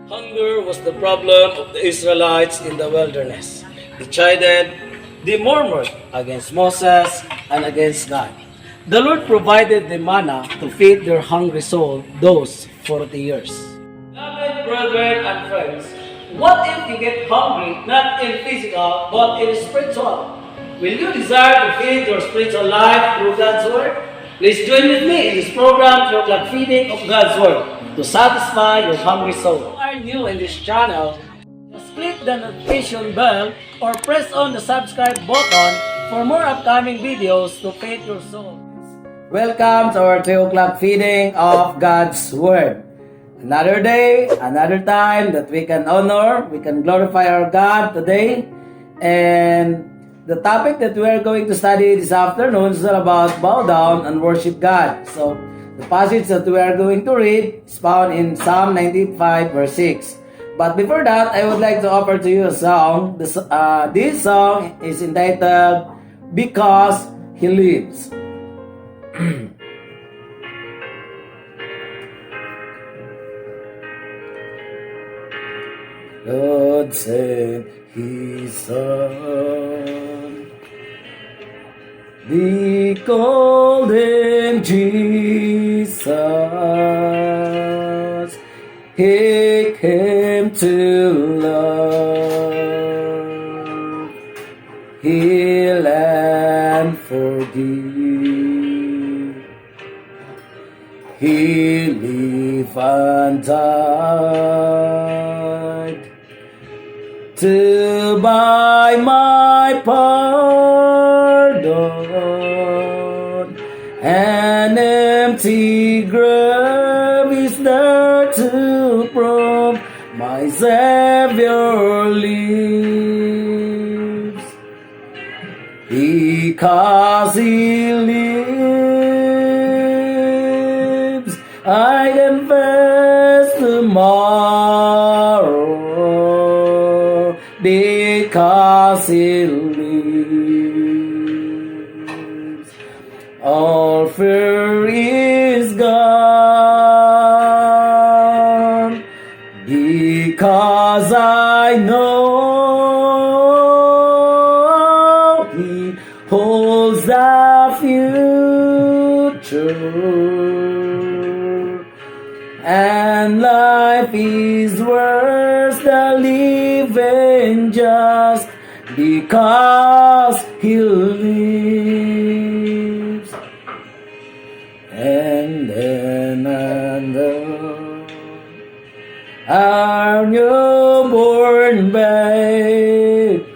Hunger was the problem of the Israelites in the wilderness. They chided, they murmured against Moses and against God. The Lord provided the manna to feed their hungry soul those 40 years. Beloved brethren and friends, what if you get hungry not in physical but in spiritual? Will you desire to feed your spiritual life through God's Word? Please join with me in this program through the feeding of God's Word to satisfy your hungry soul. If you are new in this channel, just click the notification bell or press on the subscribe button for more upcoming videos to feed your soul. Welcome to our 3 o'clock feeding of God's Word. Another day, another time that we can honor, we can glorify our God today. And the topic that we are going to study this afternoon is all about bow down and worship God. So, the passage that we are going to read is found in Psalm 95 verse 6. But before that, I would like to offer to you a song. This song is entitled, Because He Lives. God sent His Son. We called Him Jesus. He came to love, heal and forgive. He lived and died to buy my pardon. An empty grave is there to prove my Savior lives. Because He lives, I can face tomorrow. Because He lives, all fear is gone. Because I know He holds the future, and life is worth the living just because He lives. And then our newborn baby,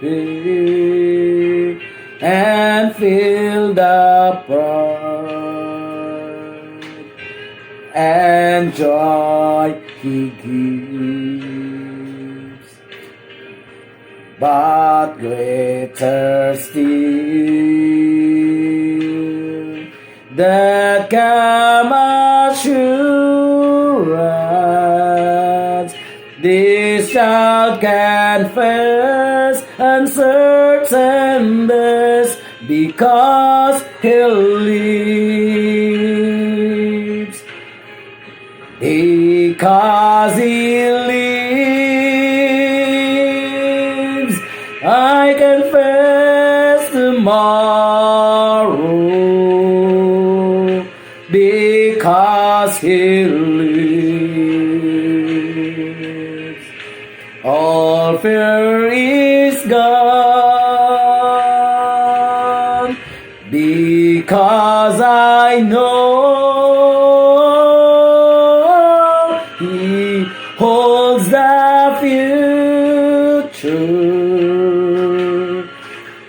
and feel the pride and joy He gives. But greater still, the calm assurance, this child can face uncertain this, because He lives. Because He lives, I can face tomorrow. Because He lives, all fear is gone. Because I know He holds the future,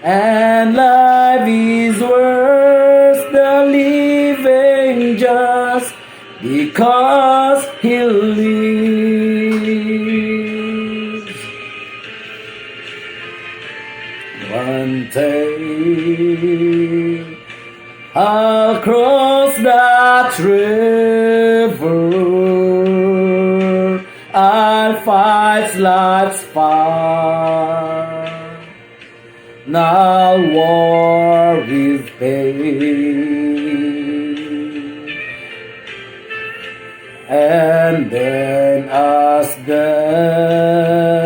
and life is worth the living just because He lives. One day I'll cross that river, I'll fight life's fight, and I'll war with pain. And then as death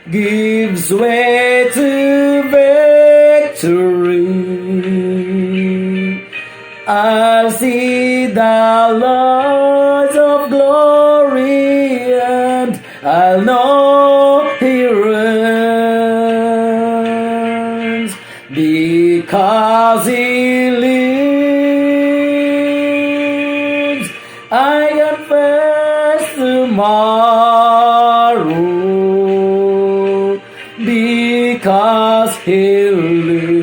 gives way to victory. I'll see the Lord of glory, and I'll know He reigns, because He lives. I confess tomorrow, because He lives.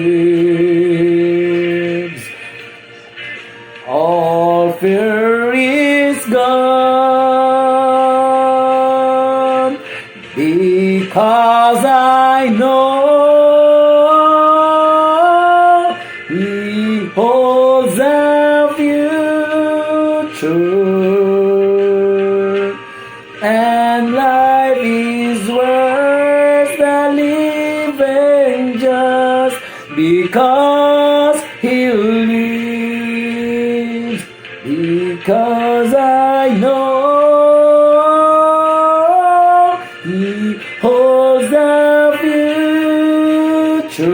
All fear is gone, because I know He holds the future, and life is worth the living just because He lives. Because I know He holds the future,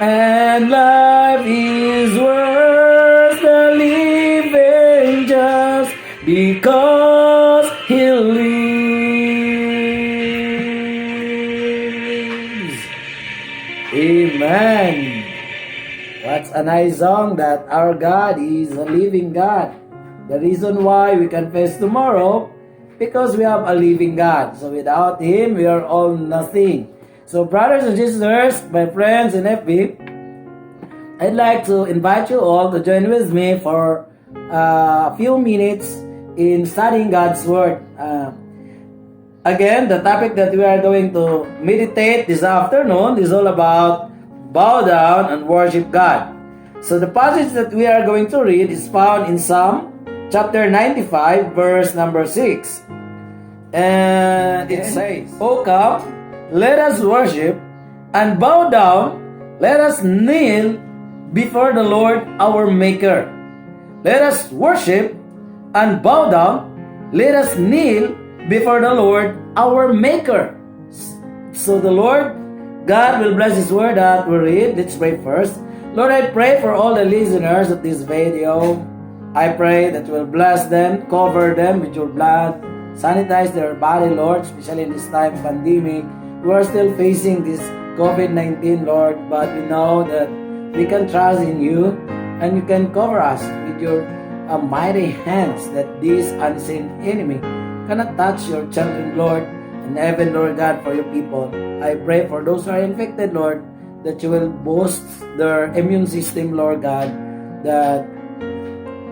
and life is worth the living just because He lives. Amen. What's a nice song that our God is a living God. The reason why we confess tomorrow, because we have a living God. So without Him, we are all nothing. So brothers and sisters, my friends in FB, I'd like to invite you all to join with me for a few minutes in studying God's Word. Again, the topic that we are going to meditate this afternoon is all about bow down and worship God. So the passage that we are going to read is found in Psalm chapter 95, verse number 6. And it says, "O come, let us worship, and bow down, let us kneel before the Lord our Maker. Let us worship and bow down, let us kneel before the Lord our Maker." So the Lord God will bless His word that we read. Let's pray first. Lord, I pray for all the listeners of this video. I pray that you will bless them, cover them with your blood, sanitize their body, Lord, especially in this time of pandemic. We are still facing this COVID-19, Lord, but we know that we can trust in you, and you can cover us with your mighty hands, that this unseen enemy cannot touch your children, Lord, and heaven, Lord God, for your people. I pray for those who are infected, Lord, that you will boost their immune system, Lord God, that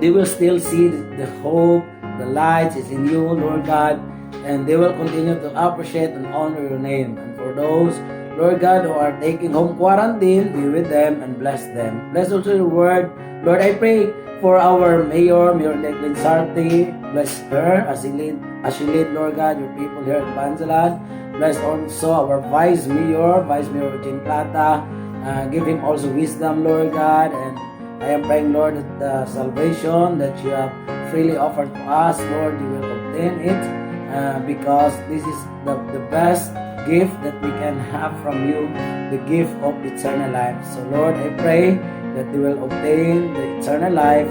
they will still see the hope, the light is in you, Lord God, and they will continue to appreciate and honor your name. And for those, Lord God, who are taking home quarantine, be with them and bless them. Bless also your word. Lord, I pray for our Mayor Declan Sarte. Bless her as she lead, Lord God, your people here at Banzalan. Bless also our Vice Mayor Eugene Plata. Give him also wisdom, Lord God. And I am praying, Lord, that the salvation that you have freely offered to us, Lord, you will obtain it, because this is the best gift that we can have from you, the gift of eternal life. So, Lord, I pray that they will obtain the eternal life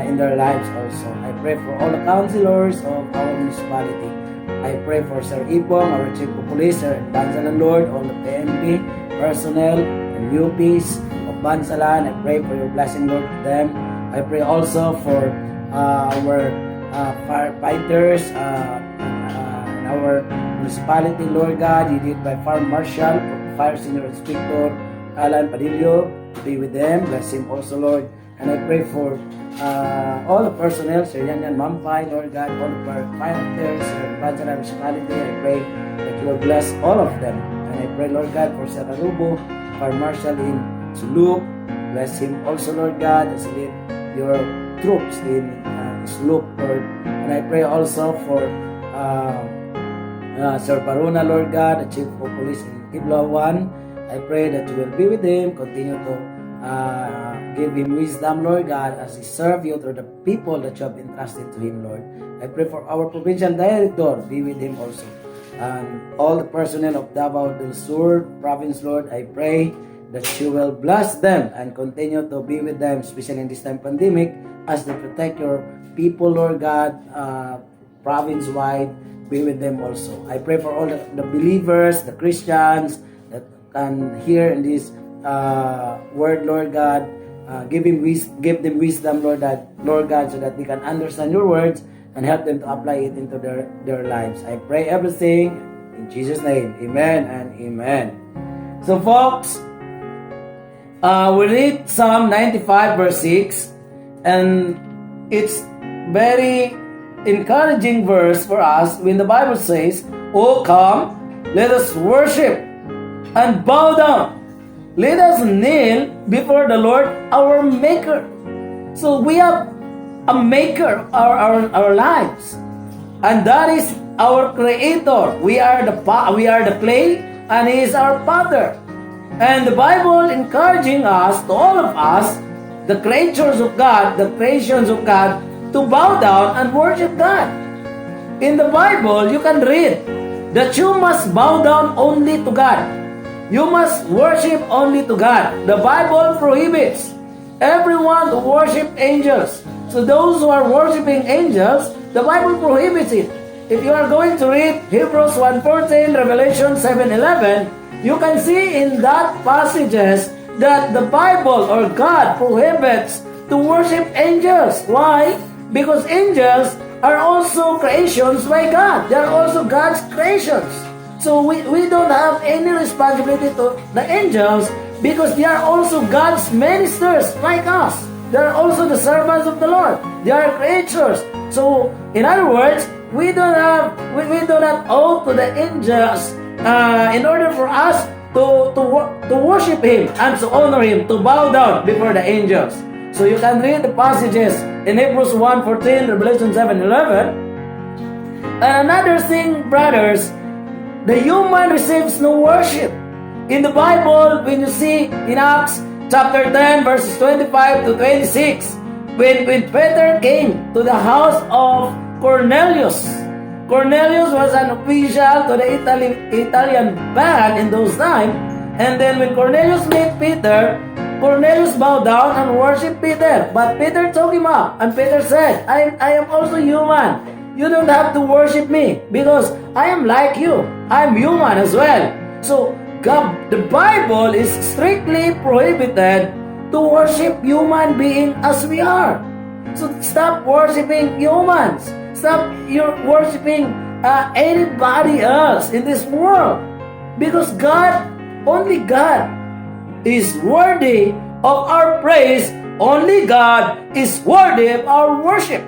in their lives also. I pray for all the councilors of our municipality. I pray for Sir Ipong, our Chief of Police, Sir Bansalan, Lord, all the PNP personnel and UPs of Bansalan. I pray for your blessing, Lord, to them. I pray also for our firefighters in our municipality, Lord God. You did by Fire Marshal, Fire Senior Inspector Alan Padillo. Be with them, bless him also, Lord. And I pray for all the personnel, Sir Yan Mampay, Lord God, all the firefighters, Sir Bansalan Municipality. I pray that you will bless all of them. And I pray, Lord God, for Sir Arubo, Fire Marshal in Suluk. Bless him also, Lord God, as he lead your troops in Suluk, Lord. And I pray also for Sir Paruna, Lord God, the Chief of Police in Kiblawan. I pray that you will be with him, continue to Give him wisdom, Lord God, as he serve you through the people that you have entrusted to him, Lord. I pray for our provincial director, be with him also. And all the personnel of Davao del Sur province, Lord, I pray that you will bless them and continue to be with them, especially in this time pandemic, as they protect your people, Lord God, province-wide, be with them also. I pray for all the believers, the Christians that can hear in this word, Lord God. Give them wisdom, Lord God, so that they can understand your words and help them to apply it into their lives. I pray everything in Jesus' name. Amen and amen. So folks, we read Psalm 95 verse 6, and it's very encouraging verse for us when the Bible says, "Oh come, let us worship and bow down. Let us kneel before the Lord our Maker." So we have a Maker of our lives, and that is our Creator. We are the clay, and He is our Father. And the Bible encouraging us, to all of us, the creatures of God, the creations of God, to bow down and worship God. In the Bible, you can read that you must bow down only to God. You must worship only to God. The Bible prohibits everyone to worship angels. So those who are worshiping angels, the Bible prohibits it. If you are going to read Hebrews 1:14, Revelation 7:11, you can see in that passages that the Bible or God prohibits to worship angels. Why? Because angels are also creations by God. They are also God's creations. So we don't have any responsibility to the angels because they are also God's ministers like us. They are also the servants of the Lord. They are creatures. So in other words, we do not owe to the angels in order for us to worship Him and to honor Him, to bow down before the angels. So you can read the passages in Hebrews 1:14, Revelation 7:11. And another thing, brothers, the human receives no worship. In the Bible, when you see in Acts chapter 10, verses 25 to 26, when Peter came to the house of Cornelius. Cornelius was an official to the Italian band in those times. And then when Cornelius met Peter, Cornelius bowed down and worshipped Peter. But Peter took him up, and Peter said, I am also human. You don't have to worship me because I am like you. I'm human as well. So God, the Bible is strictly prohibited to worship human being as we are. So stop worshiping humans. Stop worshiping anybody else in this world. Because God, only God is worthy of our praise. Only God is worthy of our worship.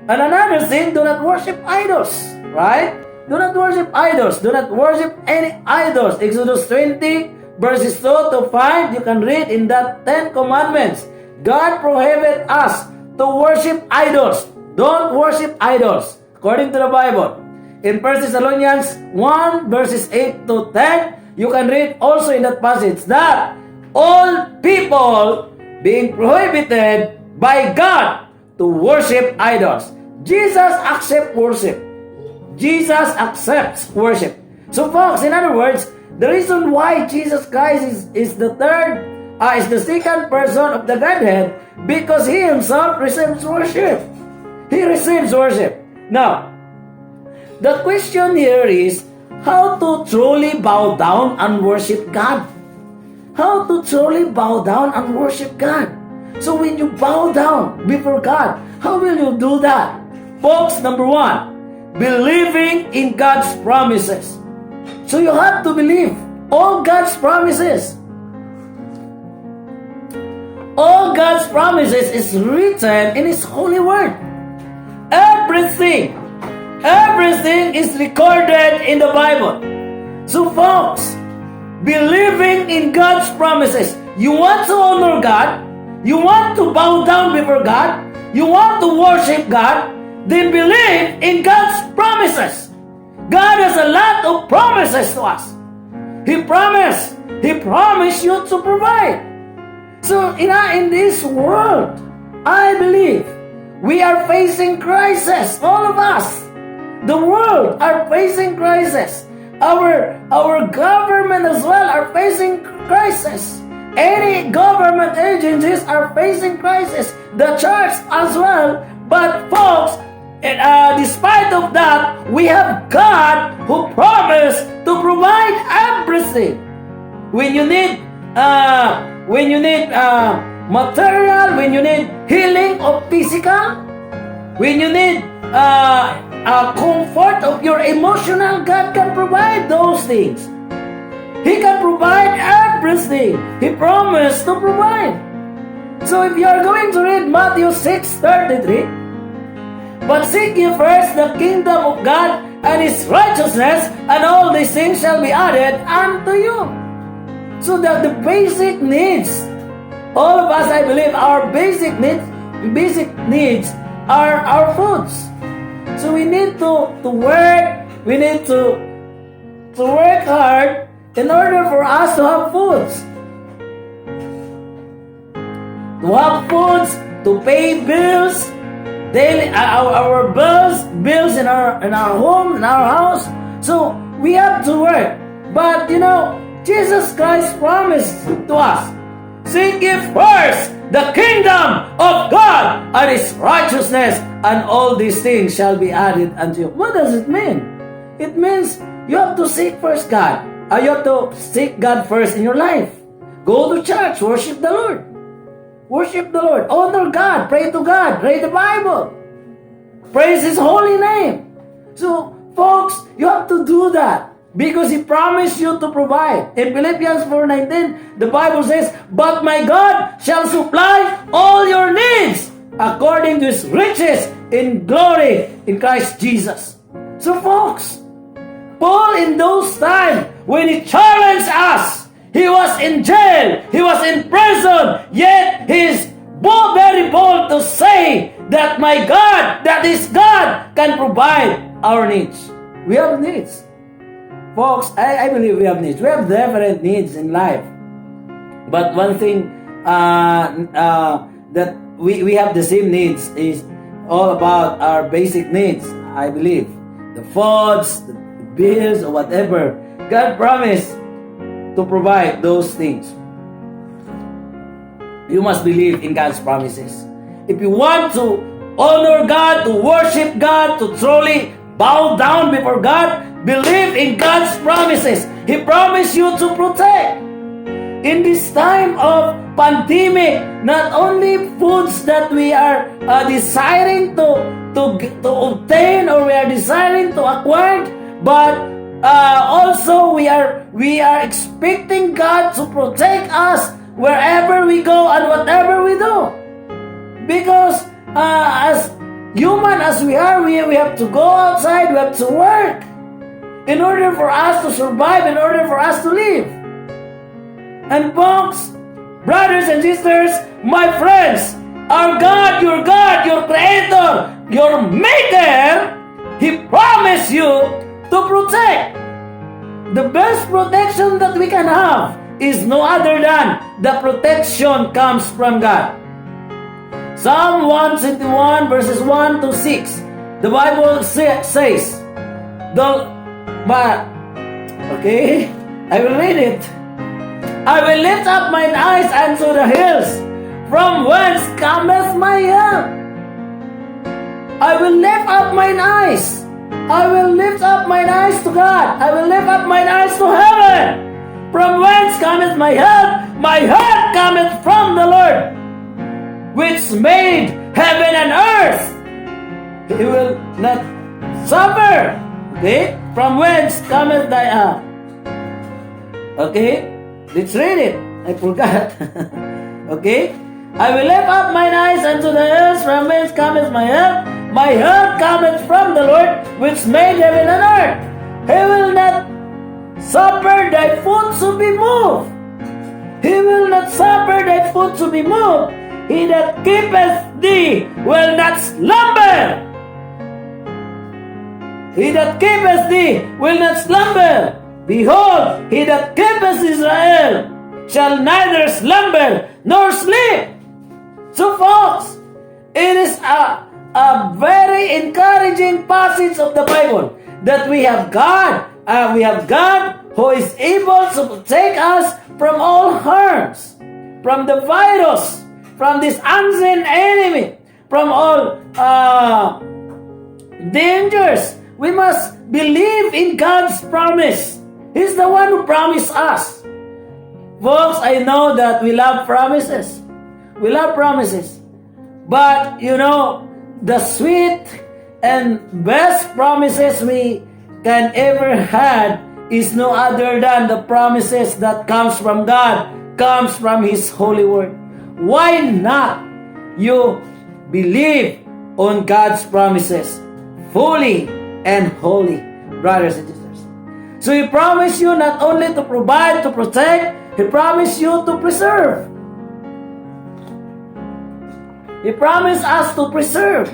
And another thing, do not worship idols, right? Do not worship idols. Do not worship any idols. Exodus 20, verses 2 to 5, you can read in that 10 commandments. God prohibits us to worship idols. Don't worship idols, according to the Bible. In 1 Thessalonians 1, verses 8 to 10, you can read also in that passage that all people being prohibited by God to worship idols. Jesus accepts worship. Jesus accepts worship. So folks, in other words, the reason why Jesus Christ is the second person of the Godhead, because He Himself receives worship. He receives worship. Now, the question here is how to truly bow down and worship God. How to truly bow down and worship God. So when you bow down before God, how will you do that? Folks, number one, believing in God's promises. So you have to believe all God's promises. All God's promises is written in His holy word. Everything is recorded in the Bible. So folks, believing in God's promises. You want to honor God, you want to bow down before God, you want to worship God, then believe in God's promises. God has a lot of promises to us. He promised you to provide. So, in this world, I believe we are facing crisis. All of us, the world, are facing crisis. Our government as well are facing crisis. Any government agencies are facing crisis. The church as well. But folks, despite of that, we have God who promised to provide everything. When you need material, when you need healing of physical, when you need comfort of your emotional, God can provide those things. He can provide everything. He promised to provide. So if you are going to read Matthew 6:33, but seek ye first the kingdom of God and His righteousness, and all these things shall be added unto you. So that the basic needs, all of us, I believe, our basic needs are our foods. So we need to work. We need to work hard in order for us to have foods. To have foods, to pay bills, daily our bills in our home, in our house. So we have to work. But Jesus Christ promised to us, seek ye first the kingdom of God and His righteousness, and all these things shall be added unto you. What does it mean? It means you have to seek first God. You have to seek God first in your life. Go to church, worship the Lord. Worship the Lord. Honor God. Pray to God. Read the Bible. Praise His holy name. So, folks, you have to do that because He promised you to provide. In Philippians 4:19, the Bible says, but my God shall supply all your needs according to His riches in glory in Christ Jesus. So, folks, Paul in those times, when he challenged us, he was in jail, he was in prison, yet he is very bold to say that my God, that is God, can provide our needs. We have needs. Folks, I believe we have needs. We have different needs in life. But one thing that we have the same needs is all about our basic needs, I believe. The foods, the bills, or whatever. God promised to provide those things. You must believe in God's promises. If you want to honor God, to worship God, to truly bow down before God, believe in God's promises. He promised you to protect. In this time of pandemic, not only foods that we are desiring to obtain, or we are desiring to acquire, but also we are expecting God to protect us wherever we go and whatever we do. Because as human as we are, we have to go outside, we have to work in order for us to survive, in order for us to live. And folks, brothers and sisters, my friends, our God, your Creator, your Maker, He promised you to protect. The best protection that we can have is no other than the protection comes from God. Psalm 121 verses 1 to 6. The Bible says, I will read it. I will lift up mine eyes unto the hills, from whence cometh my help. I will lift up mine eyes. I will lift up mine eyes to God. I will lift up mine eyes to heaven. From whence cometh my help? My help cometh from the Lord, which made heaven and earth. He will not suffer. Okay? From whence cometh thy help? Okay? Let's read it. I forgot. Okay? I will lift up mine eyes unto the hills, from whence cometh my help. My help cometh from the Lord, which made heaven and earth. He will not suffer thy foot to be moved. He will not suffer thy foot to be moved. He that keepeth thee will not slumber. He that keepeth thee will not slumber. Behold, he that keepeth Israel shall neither slumber nor sleep. So folks, it is a very encouraging passage of the Bible that we have God who is able to protect us from all harms, from the virus, from this unseen enemy, from all dangers. We must believe in God's promise. He's the one who promised us. Folks, I know that we love promises. We love promises. But, the sweet and best promises we can ever had is no other than the promises that comes from God, comes from His holy word. Why not you believe on God's promises fully and wholly, brothers and sisters? So He promised you not only to provide, to protect, He promised you to preserve. He promised us to preserve,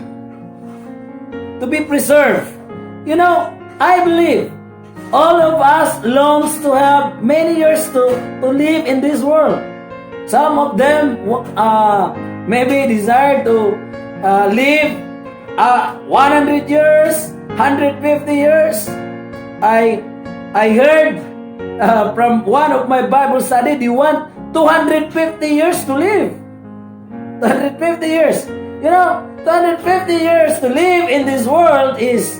to be preserved. I believe all of us longs to have many years to live in this world. Some of them maybe desire to live 100 years, 150 years. I heard from one of my Bible study, they want 250 years to live. 250 years. 250 years to live in this world is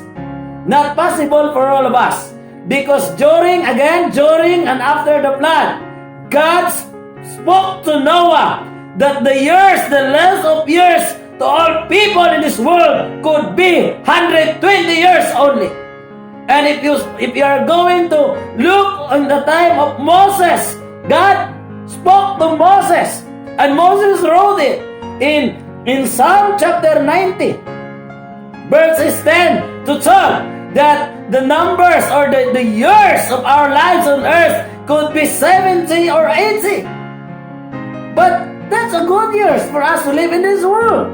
not possible for all of us. Because during and after the flood, God spoke to Noah that the length of years to all people in this world could be 120 years only. And if you are going to look on the time of Moses, God spoke to Moses, and Moses wrote it in Psalm chapter 90, verses 10 to 12, that the numbers or the years of our lives on earth could be 70 or 80. But that's a good years for us to live in this world.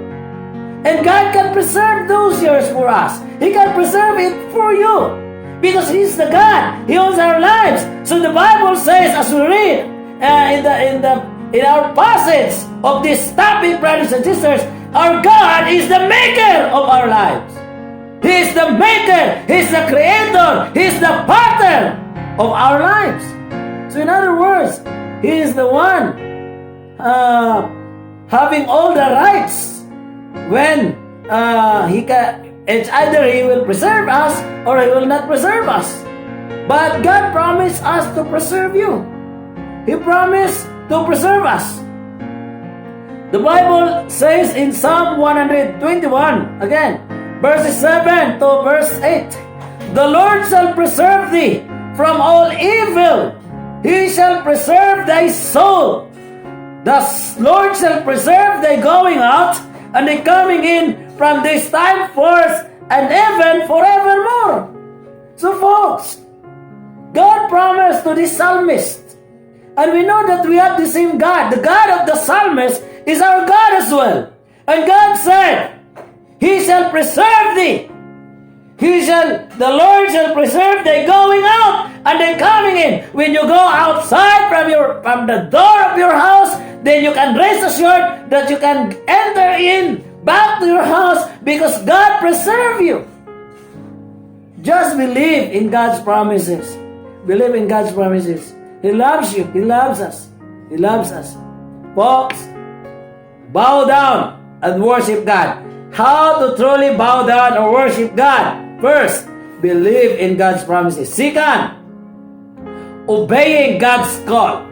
And God can preserve those years for us. He can preserve it for you. Because He's the God. He owns our lives. So the Bible says, as we read in our passage of this topic, brothers and sisters, our God is the maker of our lives. He is the maker. He is the creator. He is the pattern of our lives. So in other words, He is the one having all the rights when it's either He will preserve us or He will not preserve us. But God promised us to preserve you. He promised to preserve us. The Bible says in Psalm 121, again, verses 7 to verse 8, the Lord shall preserve thee from all evil. He shall preserve thy soul. The Lord shall preserve thy going out and thy coming in from this time forth and even forevermore. So folks, God promised to this psalmist, and we know that we have the same God. The God of the psalmist is our God as well. And God said, He shall preserve thee. The Lord shall preserve thy going out and thy coming in. When you go outside from the door of your house, then you can rest assured that you can enter in back to your house because God preserve you. Just believe in God's promises. Believe in God's promises. He loves you. He loves us. He loves us. Folks, bow down and worship God. How to truly bow down or worship God? First, believe in God's promises. Second, obeying God's call.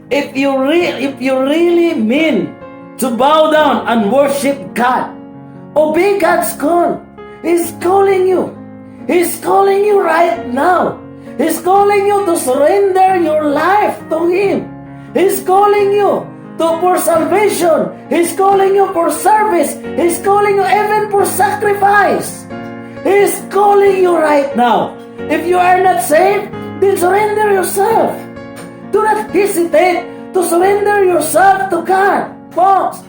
If you really mean to bow down and worship God, obey God's call. He's calling you. He's calling you right now. He's calling you to surrender your life to Him. He's calling you for salvation. He's calling you for service. He's calling you even for sacrifice. He's calling you right now. If you are not saved, then surrender yourself. Do not hesitate to surrender yourself to God. Folks,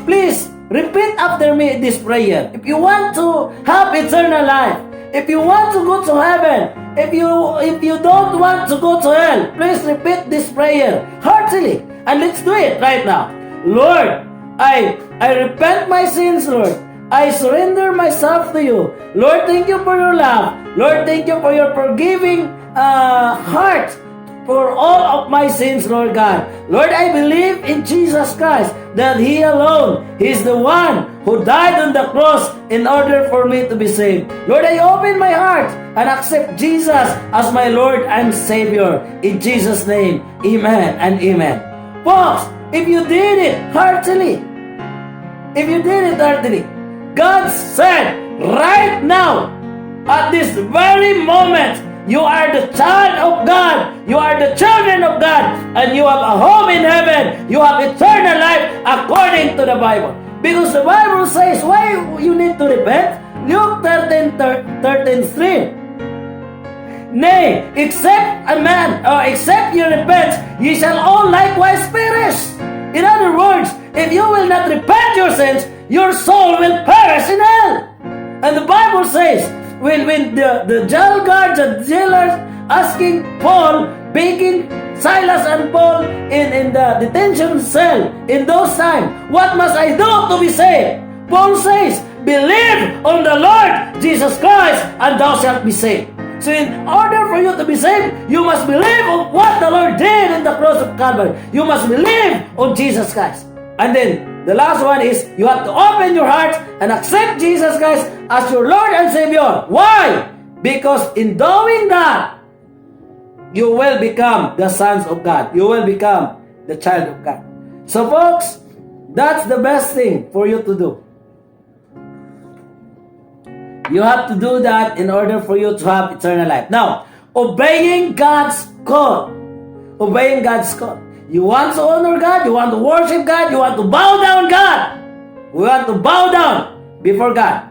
please repeat after me this prayer. If you want to have eternal life, If you want to go to heaven, if you don't want to go to hell, please repeat this prayer heartily. And let's do it right now. Lord, I repent my sins, Lord. I surrender myself to you. Lord, thank you for your love. Lord, thank you for your forgiving heart for all of my sins, Lord God. Lord, I believe in Jesus Christ, that He alone, He is the one who died on the cross in order for me to be saved. Lord, I open my heart and accept Jesus as my Lord and Savior. In Jesus' name, amen and amen. Folks, if you did it heartily, God said right now, at this very moment, you are the child of God. You are the children of God. And you have a home in heaven. You have eternal life according to the Bible. Because the Bible says, why you need to repent? Luke 13:3. Nay, except you repent, ye shall all likewise perish. In other words, if you will not repent your sins, your soul will perish in hell. And the Bible says, when the jail guards and jailers asking Paul, begging Silas and Paul in the detention cell in those times, what must I do to be saved? Paul says, believe on the Lord Jesus Christ and thou shalt be saved. So in order for you to be saved, you must believe on what the Lord did in the cross of Calvary. You must believe on Jesus Christ. And then the last one is, you have to open your heart and accept Jesus Christ as your Lord and Savior. Why? Because in doing that, you will become the sons of God. You will become the child of God. So folks, that's the best thing for you to do. You have to do that in order for you to have eternal life. Now, obeying God's call. Obeying God's call. You want to honor God, you want to worship God, you want to bow down God. We want to bow down before God.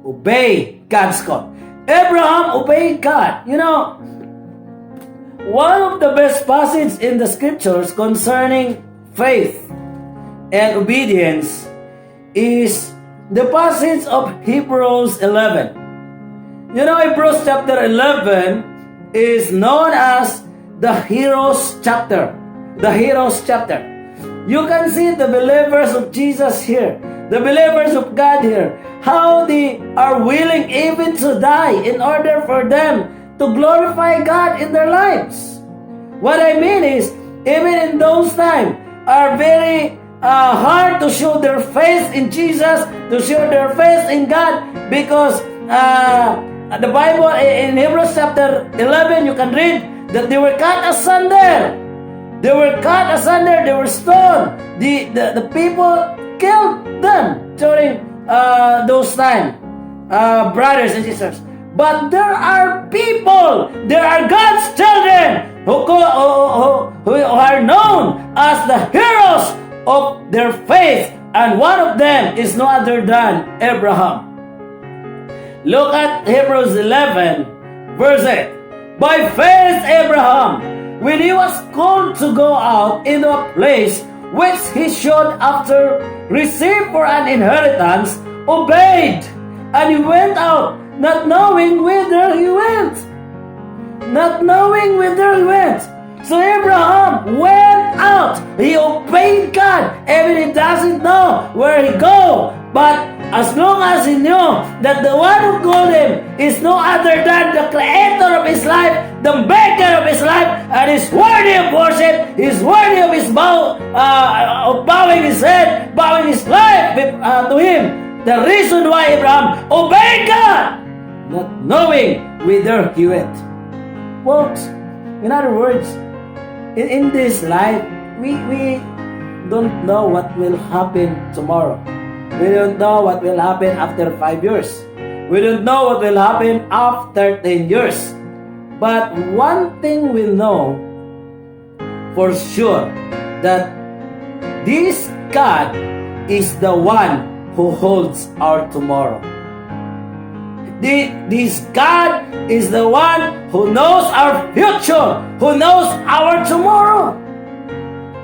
Obey God's call. Abraham obeyed God. You know, one of the best passages in the scriptures concerning faith and obedience is the passage of Hebrews 11. You know, Hebrews chapter 11 is known as the heroes chapter. The heroes chapter. You can see the believers of Jesus here, the believers of God here, how they are willing even to die in order for them to glorify God in their lives. What I mean is, even in those times, are very hard to show their faith in Jesus, to show their faith in God, because the Bible in Hebrews chapter 11, you can read that they were cut asunder. They were cut asunder, they were stoned. The people killed them during those times, brothers and sisters. But there are people, there are God's children who are known as the heroes of their faith. And one of them is no other than Abraham. Look at Hebrews 11, verse 8. By faith Abraham, when he was called to go out into a place which he should after receive for an inheritance, obeyed, and he went out, not knowing whither he went. Not knowing whither he went. So Abraham went out. He obeyed God. Even he doesn't know where he go. But as long as he knew that the one who called him is no other than the creator of his life, the maker of his life, and is worthy of worship, is worthy of his bowing his head, bowing his life to him. The reason why Abraham obeyed God, not knowing whither he went. Folks, in other words, in this life, we don't know what will happen tomorrow. We don't know what will happen after 5 years. We don't know what will happen after 10 years. But one thing we know for sure, that this God is the one who holds our tomorrow. This God is the one who knows our future, who knows our tomorrow.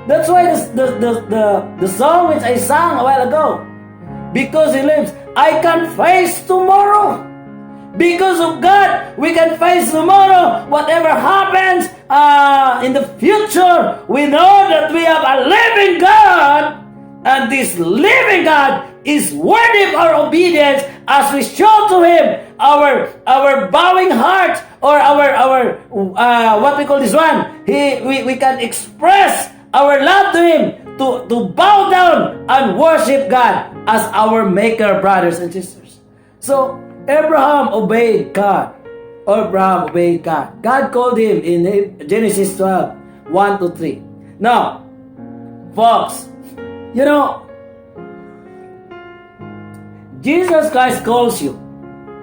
That's why the song which I sang a while ago, because he lives, I can face tomorrow. Because of God, we can face tomorrow. Whatever happens in the future, we know that we have a living God. And this living God is worthy of our obedience as we show to Him our bowing heart, or our what we call this one. We can express our love to Him, to bow down and worship God as our Maker, brothers and sisters. So Abraham obeyed God. Abraham obeyed God. God called him in Genesis 12, 1 to 3. Now, folks, you know, Jesus Christ calls you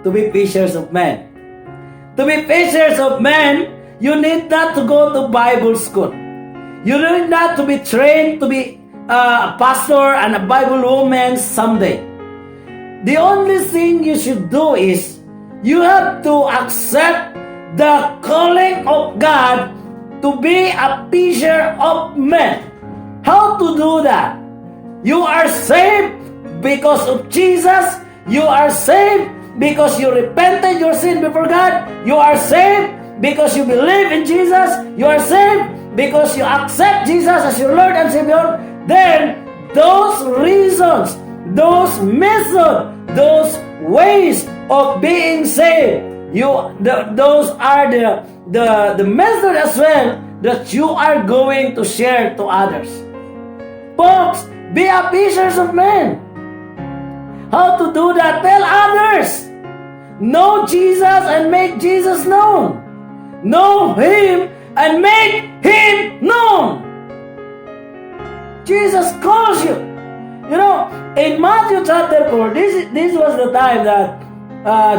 to be fishers of men. To be fishers of men, you need not to go to Bible school. You need not to be trained to be a pastor and a Bible woman someday. The only thing you should do is you have to accept the calling of God to be a fisher of men. How to do that? You are saved because of Jesus. You are saved because you repented your sin before God. You are saved because you believe in Jesus. You are saved because you accept Jesus as your Lord and Savior. Then those reasons, those methods, those ways of being saved, those are the method as well that you are going to share to others. Folks, be a fishers of men. How to do that? Tell others. Know Jesus and make Jesus known. Know Him and make Him known. Jesus calls you. You know, in Matthew chapter 4, this was the time that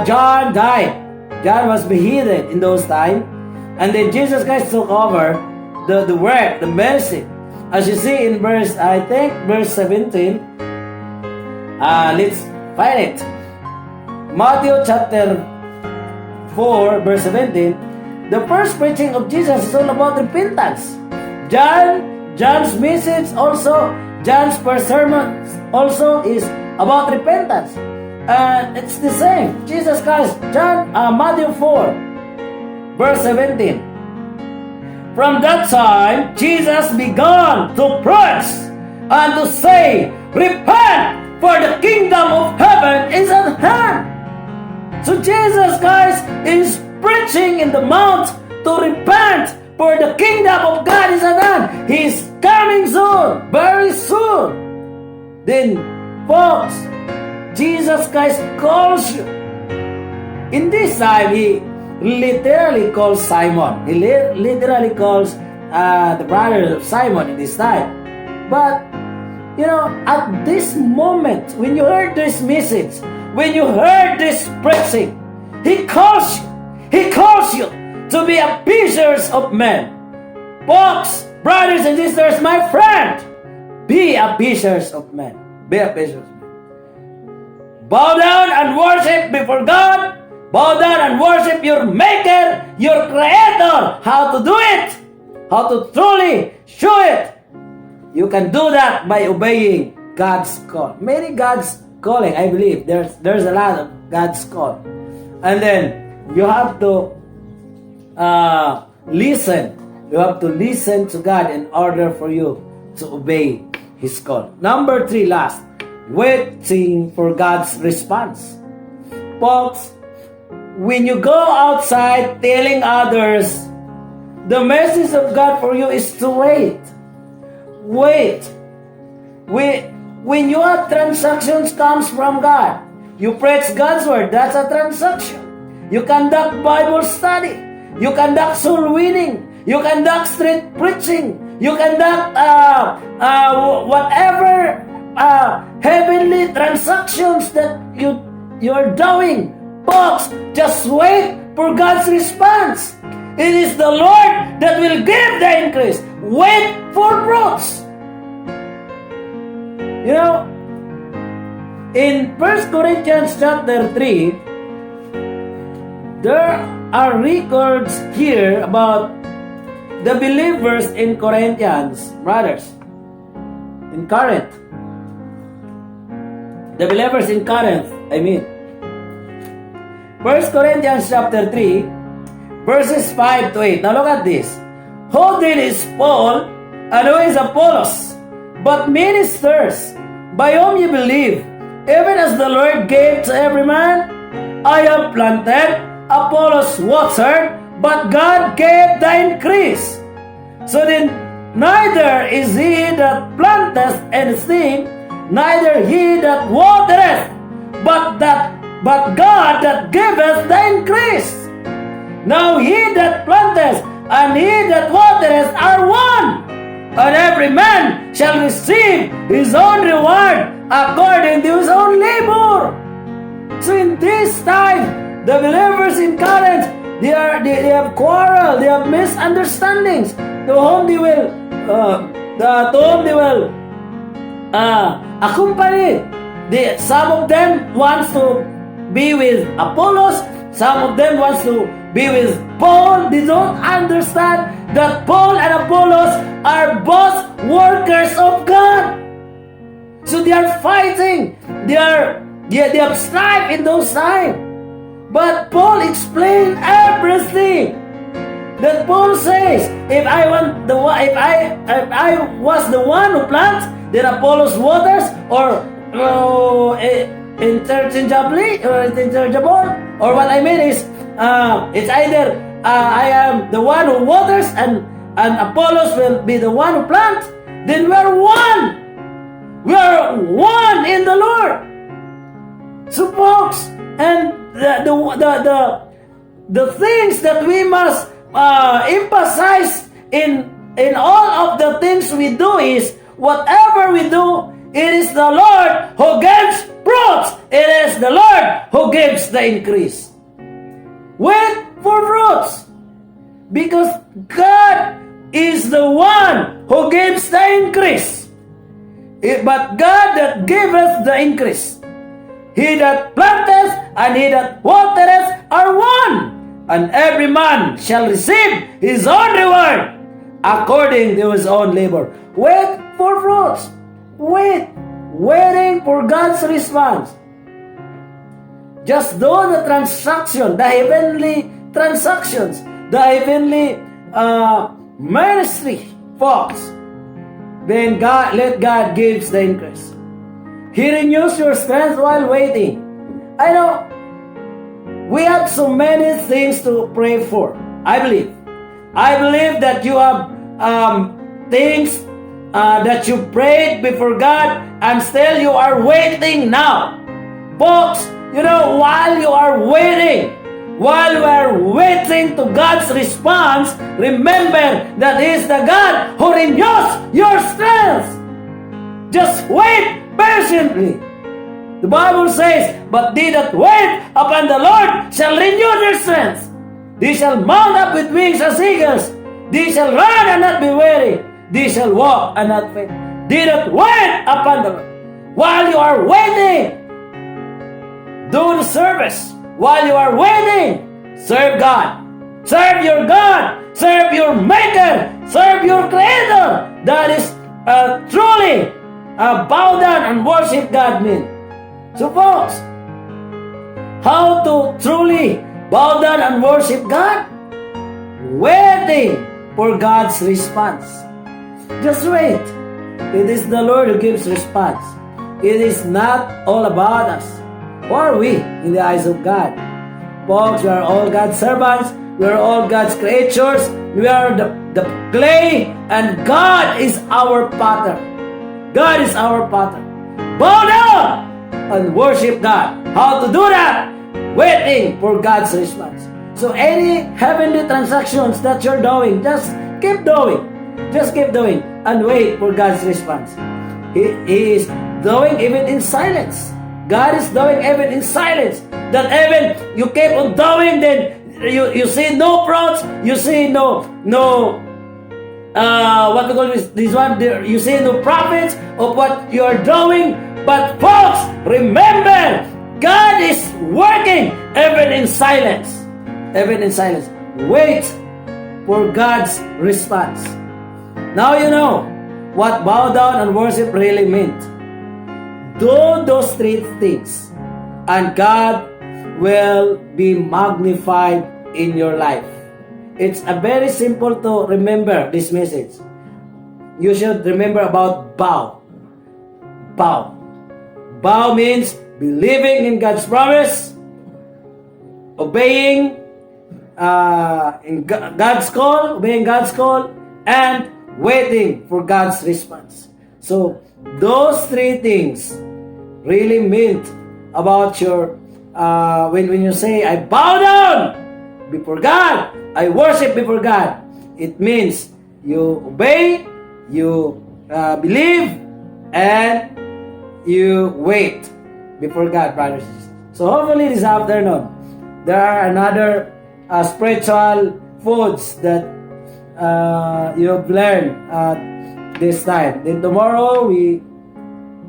John died. John was beheaded in those times. And then Jesus Christ took over the work, the mercy. As you see in verse 17, let's find it. Matthew chapter 4, verse 17, the first preaching of Jesus is all about repentance. John's message also, John's first sermon also is about repentance. And it's the same. Jesus Christ, Matthew 4, verse 17. From that time, Jesus began to preach and to say, repent, for the kingdom of heaven is at hand. So Jesus Christ is preaching in the mount to repent, for the kingdom of God is at hand. He is coming soon, very soon. Then, folks, Jesus Christ calls you. In this time, He literally calls Simon. He literally calls the brother of Simon in this time. But, you know, at this moment, when you heard this message, when you heard this preaching, He calls you. He calls you to be a fishers of men. Folks, brothers and sisters, my friend, be a fishers of men. Be a fishers of men. Bow down and worship before God. Bow down and worship your Maker, your Creator. How to do it? How to truly show it? You can do that by obeying God's call. Many God's calling, I believe. There's a lot of God's call. And then you have to listen. You have to listen to God in order for you to obey His call. Number 3, last. Waiting for God's response. Folks, when you go outside telling others, the message of God for you is to wait. Wait. When your transactions comes from God, you preach God's word, that's a transaction. You conduct Bible study. You conduct soul winning. You conduct street preaching. You conduct whatever heavenly transactions that you're doing. Folks, just wait for God's response. It is the Lord that will give the increase. Wait for fruits. You know, in 1 Corinthians chapter 3, there are records here about the believers in Corinthians, brothers, in Corinth. The believers in Corinth, I mean. 1 Corinthians chapter 3, verses 5 to 8. Now look at this. Who then is Paul, and who is Apollos? But ministers, by whom you believe, even as the Lord gave to every man. I have planted, Apollos watered, but God gave the increase. So then, neither is he that planteth anything, neither he that watereth, but God that giveth the increase. Now he that planteth and he that watereth are one, and every man shall receive his own reward according to his own labor. So in this time, the believers in Corinth, they have quarrel, they have misunderstandings, to whom they will accompany. Some of them wants to be with Apollos, some of them wants to be with Paul. They don't understand that Paul and Apollos are both workers of God. So they are fighting. They have strife in those times. But Paul explained everything. That Paul says, if I was the one who plants, then Apollos waters, or interchangeable, or what I mean is, it's either I am the one who waters and Apollos will be the one who plants. Then we are one. We are one in the Lord. So folks, and the things that we must emphasize in all of the things we do is, whatever we do, it is the Lord who gives fruits. It is the Lord who gives the increase. Wait for fruits, because God is the one who gives the increase. But God that giveth the increase. He that planteth and he that watereth are one, and every man shall receive his own reward according to his own labor. Wait for fruits. Waiting for God's response. Just do the transaction, the heavenly transactions, the heavenly ministry, folks. Then let God gives the increase. He renews your strength while waiting. I know we have so many things to pray for. I believe that you have things that you prayed before God, and still you are waiting now. Folks, while you are waiting, while we are waiting to God's response, remember that He is the God who renews your strength. Just wait patiently. The Bible says, but they that wait upon the Lord shall renew their strength. They shall mount up with wings as eagles. They shall run and not be weary. They shall walk and not faint. They that wait upon the Lord. While you are waiting, do the service. While you are waiting, serve God. Serve your God. Serve your Maker. Serve your Creator. That is truly bow down and worship God means. So folks, how to truly bow down and worship God? Waiting for God's response. Just wait. It is the Lord who gives response. It is not all about us. Who are we in the eyes of God? Folks, we are all God's servants. We are all God's creatures. We are the clay, and God is our potter. God is our potter. Bow down and worship God. How to do that? Waiting for God's response. So any heavenly transactions that you're doing, just keep doing. Just keep doing and wait for God's response. He is doing even in silence. God is doing even in silence. That even you keep on doing, then you see no fruits, you see no what we call this one, you see no profits of what you are doing. But folks, remember, God is working even in silence. Even in silence. Wait for God's response. Now you know what bow down and worship really meant. Do those three things, and God will be magnified in your life. It's a very simple to remember this message. You should remember about bow. Bow. Bow means believing in God's promise, obeying God's call, and waiting for God's response. So those three things really meant about your when you say I bow down before God, I worship before God. It means you obey, you believe, and you wait before God, brothers and sisters. So hopefully this afternoon, there are another spiritual foods that you've learned this time. Then tomorrow, we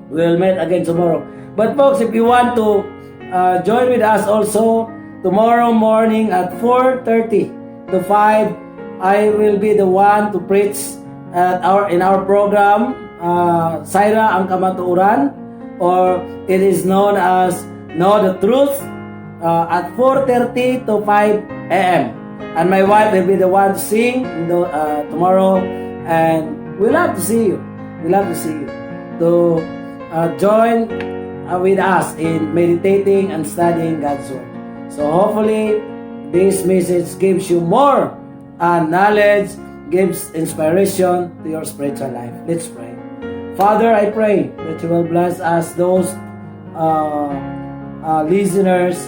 will meet again tomorrow. But folks, if you want to join with us also, tomorrow morning at 4:30 to 5, I will be the one to preach in our program, Saira ang Kamatuuran, or it is known as Know the Truth, at 4:30 to 5 a.m. And my wife will be the one to sing tomorrow, and we love to see you. We love to see you to join with us in meditating and studying God's Word. So hopefully this message gives you more knowledge, gives inspiration to your spiritual life. Let's pray. Father, I pray that you will bless us, those listeners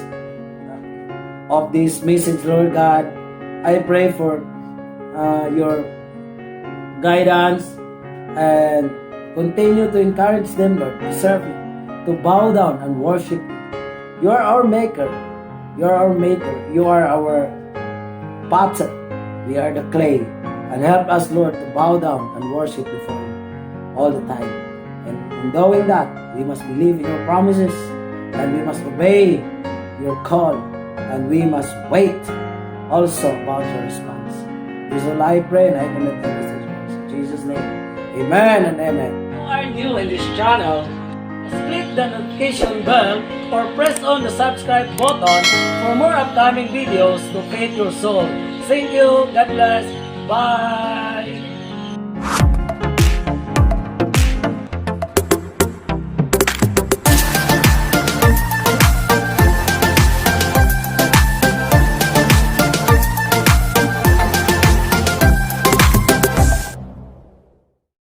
of this message, Lord God. I pray for your guidance and continue to encourage them, Lord, to serve you, to bow down and worship you. You are our maker. You are our maker. You are our potter. We are the clay. And help us, Lord, to bow down and worship before you all the time. And in doing that, we must believe in your promises, and we must obey your call, and we must wait also about your response. This is all I pray, and I commit everything to yours. In Jesus' name, amen and amen. If you are new in this channel, click the notification bell or press on the subscribe button for more upcoming videos to feed your soul. Thank you. God bless. Bye.